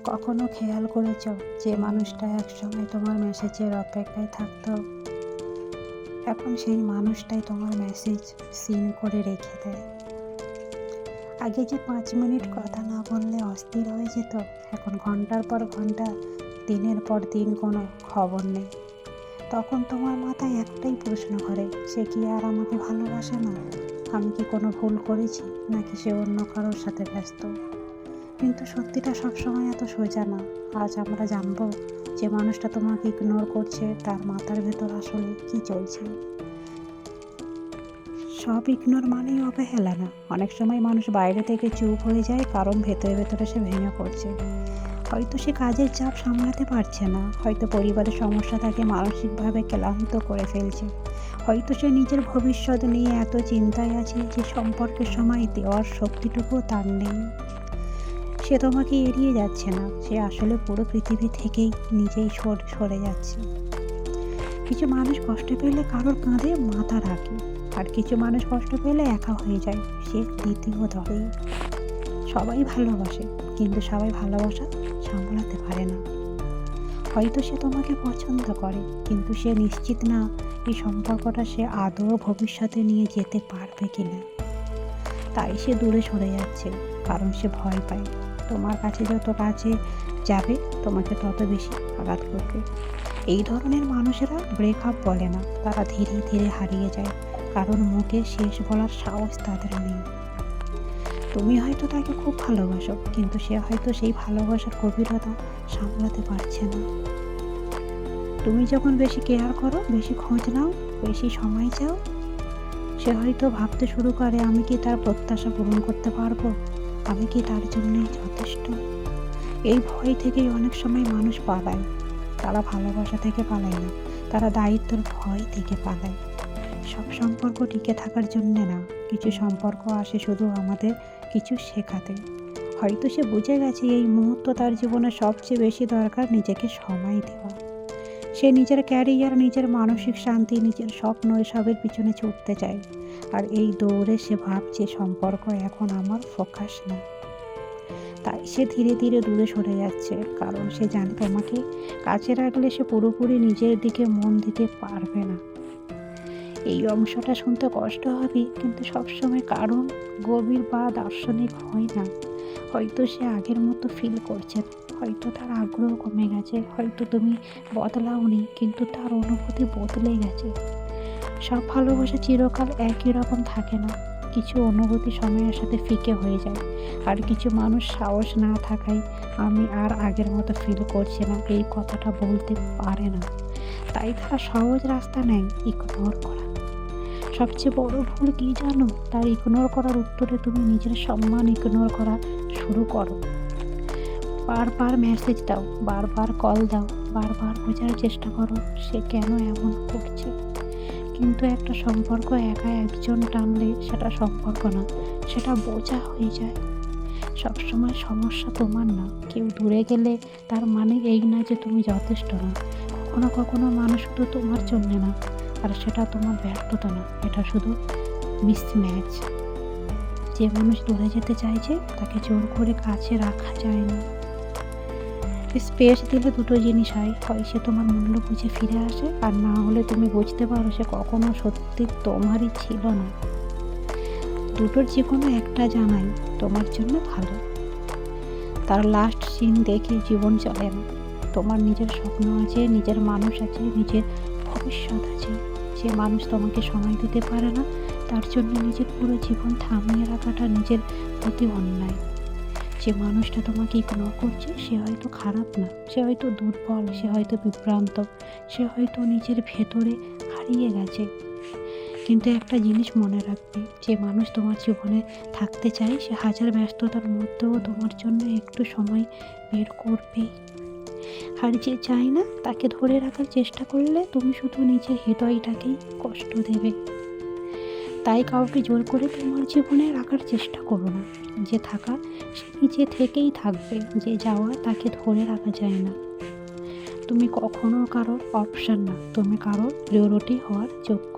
কখনো খেয়াল করেছ যে মানুষটা একসময় তোমার মেসেজের অপেক্ষায় থাকতো, এখন সেই মানুষটাই তোমার মেসেজ সিন করে রেখে দেয়। আগে যে 5 মিনিট কথা না বললে অস্থির হয়ে যেত, এখন ঘন্টার পর ঘন্টা, দিনের পর দিন কোনো খবর নেই। তখন তোমার মাথায় একটাই প্রশ্ন করে, সে কি আর আমাকে ভালোবাসে না? আমি কি কোনো ভুল করেছি, নাকি সে অন্য কারোর সাথে ব্যস্ত? কিন্তু সত্যিটা সবসময় এত সোজা না। আজ আমরা জানবো যে মানুষটা তোমাকে ইগনোর করছে, তার মাথার ভেতর আসলে কি চলছে। সব ইগনোর মানেই অবহেলা না। অনেক সময় মানুষ বাইরে থেকে চুপ হয়ে যায়, কারণ ভেতরে ভেতরে সে ভেঙে পড়ছে। হয়তো সে কাজের চাপ সামলাতে পারছে না, হয়তো পরিবারের সমস্যা তাকে মানসিকভাবে ক্লান্ত করে ফেলছে, হয়তো সে নিজের ভবিষ্যৎ নিয়ে এত চিন্তায় আছে যে সম্পর্কের সময় দেওয়ার শক্তিটুকুও তার নেই। সে তোমাকে এড়িয়ে যাচ্ছে না, সে আসলে পুরো পৃথিবী থেকেই নিজেই সরে যাচ্ছে। কিছু মানুষ কষ্ট পেলে কারোর কাঁধে মাথা রাখে, আর কিছু মানুষ কষ্ট পেলে একা হয়ে যায়, সে দ্বিতীয় দলে। সবাই ভালোবাসে, কিন্তু সবাই ভালোবাসা সামলাতে পারে না। হয়তো সে তোমাকে পছন্দ করে, কিন্তু সে নিশ্চিত না এই সম্পর্কটা সে আদৌ ভবিষ্যতে নিয়ে যেতে পারবে কিনা। তাই সে দূরে সরে যাচ্ছে, কারণ সে ভয় পায় তোমার কাছে যত কাছে যাবে তোমাকে তত বেশি আঘাত করবে। এই ধরনের মানুষেরা ব্রেকআপ বলে না, তারা ধীরে ধীরে হারিয়ে যায়, কারণ মুখে শেষ বলার সাহস তাদের নেই। তুমি হয়তো তাকে খুব ভালোবাসো, কিন্তু সে হয়তো সেই ভালোবাসার গভীরতা সামলাতে পারছে না। তুমি যখন বেশি কেয়ার করো, বেশি খোঁজ নাও, বেশি সময় চাও, সে হয়তো ভাবতে শুরু করে, আমি কি তার প্রত্যাশা পূরণ করতে পারবো? আমি কি তার জন্যই যথেষ্ট? এই ভয় থেকেই অনেক সময় মানুষ পালায়। তারা ভালোবাসা থেকে পালায় না, তারা দায়িত্বের ভয় থেকে পালায়। সব সম্পর্ক টিকে থাকার জন্যে না, কিছু সম্পর্ক আসে শুধু আমাদের কিছু শেখাতে। হয়তো সে বুঝে গেছে এই মুহূর্ত তার জীবনে সবচেয়ে বেশি দরকার নিজেকে সময় দেওয়া। সে নিজের ক্যারিয়ার, নিজের মানসিক শান্তি, নিজের স্বপ্ন এসবের পিছনে ছুটতে চায়। আর এই দৌড়ে সে ভাবছে সম্পর্ক এখন আমার ফোকাস না। তাই সে ধীরে ধীরে দূরে সরে যাচ্ছে, কারণ সে জানে তোমাকে কাছে রাখলে সে পুরোপুরি নিজের দিকে মন দিতে পারবে না। এই অংশটা শুনতে কষ্ট হবে, কিন্তু সবসময় কারণ গভীর বা দার্শনিক হয় না। হয়তো সে আগের মতো ফিল করছে না, হয়তো তার আগ্রহ কমে গেছে, হয়তো তুমি বদলাওনি, কিন্তু তার অনুভূতি বদলে গেছে। সব ভালোবাসা চিরকাল একই রকম থাকে না, কিছু অনুভূতি সময়ের সাথে ফিকে হয়ে যায়। আর কিছু মানুষ সাহস না থাকায় আমি আর আগের মতো ফিল করছি না এই কথাটা বলতে পারে না। তাই তারা সহজ রাস্তা নেয়, ইগনোর করা। সবচেয়ে বড় ভুল কি জানো? তার ইগনোর করার উত্তরে তুমি নিজের সম্মান ইগনোর করা শুরু করো। বারবার মেসেজ দাও, বারবার কল দাও, বারবার বোঝার চেষ্টা করো সে কেন এমন করছে। কিন্তু একটা সম্পর্ক একা একজন টানলে সেটা সম্পর্ক না, সেটা বোঝা হয়ে যায়। সবসময় সমস্যা তোমার না। কেউ দূরে গেলে তার মানে এই না যে তুমি যথেষ্ট না। কখনো কখনো মানুষ শুধু তোমার জন্যে না, আর সেটা তোমার ব্যর্থতা না, এটা শুধু মিসম্যাচ। যে মানুষ দূরে যেতে চাইছে তাকে জোর করে কাছে রাখা যায় না। স্পেস দিলে দুটো জিনিস হয়, হয় সে তোমার মূল্য বুঝে ফিরে আসে, আর না হলে তুমি বুঝতে পারো সে কখনো সত্যি তোমারই ছিল না। দুটোর যে কোনো একটা জানাই তোমার জন্য ভালো। তার লাস্ট সিন দেখে জীবন চলে না। তোমার নিজের স্বপ্ন আছে, নিজের মানুষ আছে, নিজের ভবিষ্যৎ আছে। যে মানুষ তোমাকে সময় দিতে পারে না, তার জন্য নিজের পুরো জীবন থামিয়ে রাখাটা নিজের প্রতি অন্যায়। যে মানুষটা তোমাকে ইগনোর করছে সে হয়তো খারাপ না, সে হয়তো দুর্বল, সে হয়তো বিভ্রান্ত, সে হয়তো নিজের ভেতরে হারিয়ে গেছে। কিন্তু একটা জিনিস মনে রাখবে, যে মানুষ তোমার জীবনে থাকতে চায় সে হাজার ব্যস্ততার মধ্যেও তোমার জন্য একটু সময় বের করবে। আর যে চায় না তাকে ধরে রাখার চেষ্টা করলে তুমি শুধু নিজের হৃদয়টাকেই কষ্ট দেবে। তাই কাউকে জোর করে তোমার জীবনে রাখার চেষ্টা করো না। যে থাকা সে নিজে থেকেই থাকবে, যে যাওয়া তাকে ধরে রাখা যায় না। তুমি কখনো কারোর অপশন না, তুমি কারোর প্রায়োরিটি হওয়ার যোগ্য।